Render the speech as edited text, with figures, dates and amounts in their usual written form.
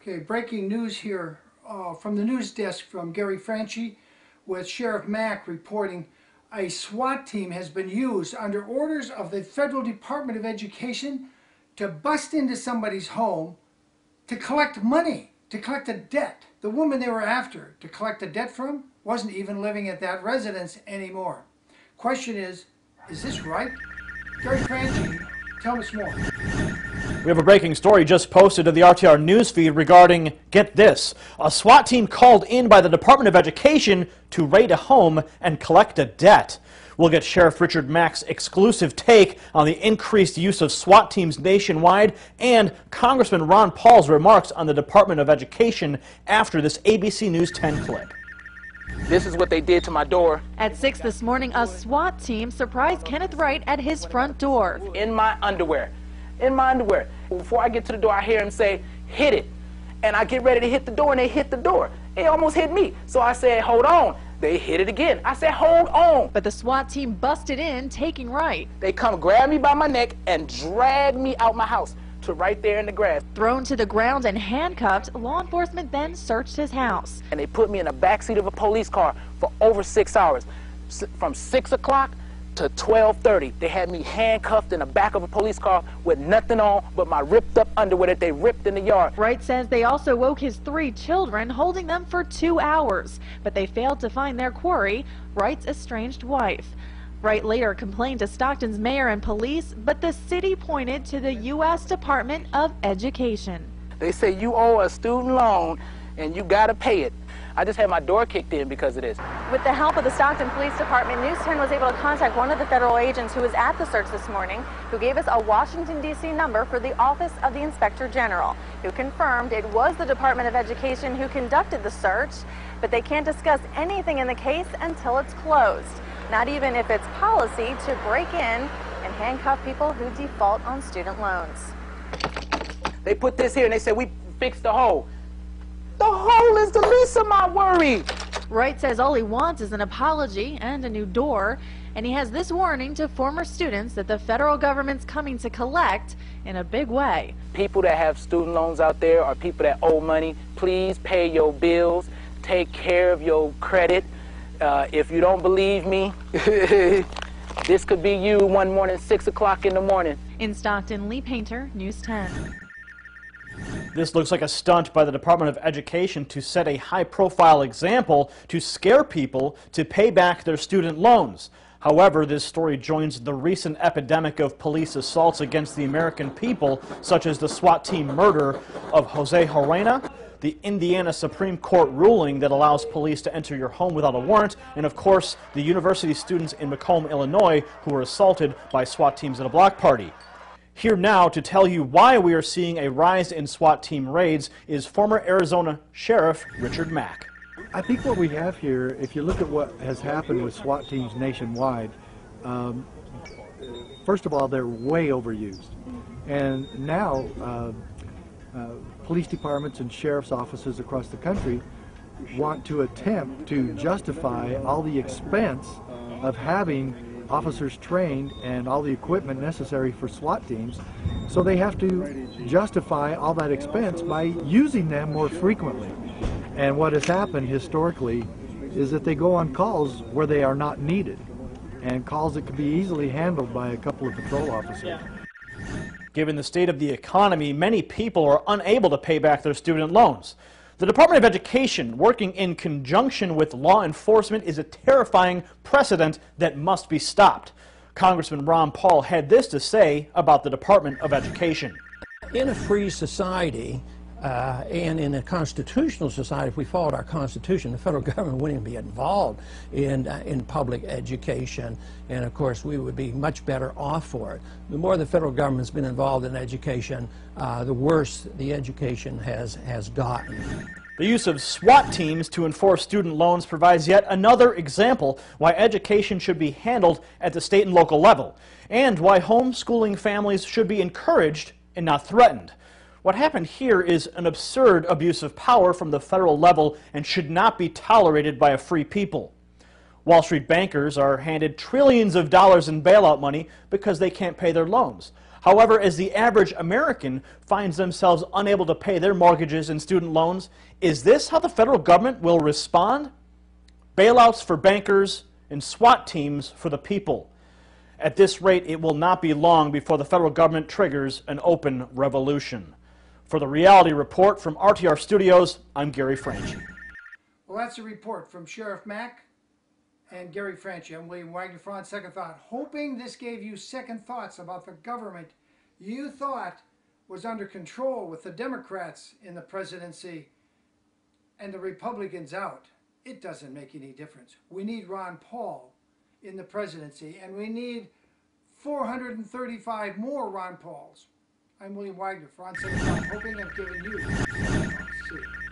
Okay, breaking news here from the news desk from Gary Franchi with Sheriff Mack reporting a SWAT team has been used under orders of the Federal Department of Education to bust into somebody's home to collect money, to collect a debt. The woman they were after to collect a debt from wasn't even living at that residence anymore. Question is this right? Gary Franchi, tell us more. We have a breaking story just posted to the RTR newsfeed regarding, get this, a SWAT team called in by the Department of Education to raid a home and collect a debt. We'll get Sheriff Richard Mack's exclusive take on the increased use of SWAT teams nationwide and Congressman Ron Paul's remarks on the Department of Education after this ABC News 10 clip. This is what they did to my door. At 6 this morning, a SWAT team surprised Kenneth Wright at his front door. In my underwear. Before I get to the door, I hear him say, hit it. And I get ready to hit the door, and they hit the door. They almost hit me. So I said, hold on. They hit it again. I said, hold on. But the SWAT team busted in, taking Wright. They come grab me by my neck and drag me out my house to right there in the grass. Thrown to the ground and handcuffed, law enforcement then searched his house. And they put me in the backseat of a police car for over 6 hours. From 6 o'clock to 12:30, they had me handcuffed in the back of a police car with nothing on but my ripped up underwear that they ripped in the yard. Wright says they also woke his 3 children, holding them for 2 hours, but they failed to find their quarry, Wright's estranged wife. Wright later complained to Stockton's mayor and police, but the city pointed to the U.S. Department of Education. They say you owe a student loan and you gotta pay it. I just had my door kicked in because of this. With the help of the Stockton Police Department, News 10 was able to contact one of the federal agents who was at the search this morning, who gave us a Washington, D.C. number for the Office of the Inspector General, who confirmed it was the Department of Education who conducted the search, but they can't discuss anything in the case until it's closed, not even if it's policy to break in and handcuff people who default on student loans. They put this here and they said, we fixed the hole. The hole is the least of my worry. Wright says all he wants is an apology and a new door, and he has this warning to former students that the federal government's coming to collect in a big way. People that have student loans out there or people that owe money, please pay your bills, take care of your credit. If you don't believe me, this could be you one morning, 6 o'clock in the morning. In Stockton, Lee Painter, News 10. This looks like a stunt by the Department of Education to set a high-profile example to scare people to pay back their student loans. However, this story joins the recent epidemic of police assaults against the American people, such as the SWAT team murder of Jose Jorena, the Indiana Supreme Court ruling that allows police to enter your home without a warrant, and of course, the university students in Macomb, Illinois, who were assaulted by SWAT teams at a block party. Here now to tell you why we are seeing a rise in SWAT team raids is former Arizona Sheriff Richard Mack. I think what we have here, if you look at what has happened with SWAT teams nationwide, first of all, they're way overused. And now police departments and sheriff's offices across the country want to attempt to justify all the expense of having officers trained and all the equipment necessary for SWAT teams, so they have to justify all that expense by using them more frequently. And what has happened historically is that they go on calls where they are not needed, and calls that could be easily handled by a couple of patrol officers. Given the state of the economy, many people are unable to pay back their student loans. The Department of Education, working in conjunction with law enforcement, is a terrifying precedent that must be stopped. Congressman Ron Paul had this to say about the Department of Education. In a free society and in a constitutional society, if we followed our Constitution, the federal government wouldn't be involved in public education, and of course we would be much better off for it. The more the federal government's been involved in education, the worse the education has gotten. The use of SWAT teams to enforce student loans provides yet another example why education should be handled at the state and local level, and why homeschooling families should be encouraged and not threatened. What happened here is an absurd abuse of power from the federal level and should not be tolerated by a free people. Wall Street bankers are handed trillions of dollars in bailout money because they can't pay their loans. However, as the average American finds themselves unable to pay their mortgages and student loans, is this how the federal government will respond? Bailouts for bankers and SWAT teams for the people. At this rate, it will not be long before the federal government triggers an open revolution. For the Reality Report from RTR Studios, I'm Gary Franchi. Well, that's a report from Sheriff Mack and Gary Franchi. I'm William Wagner for On Second Thought. Hoping this gave you second thoughts about the government you thought was under control with the Democrats in the presidency and the Republicans out. It doesn't make any difference. We need Ron Paul in the presidency, and we need 435 more Ron Pauls. I'm William Wagner for On Second Thought, hoping I've given you. See you.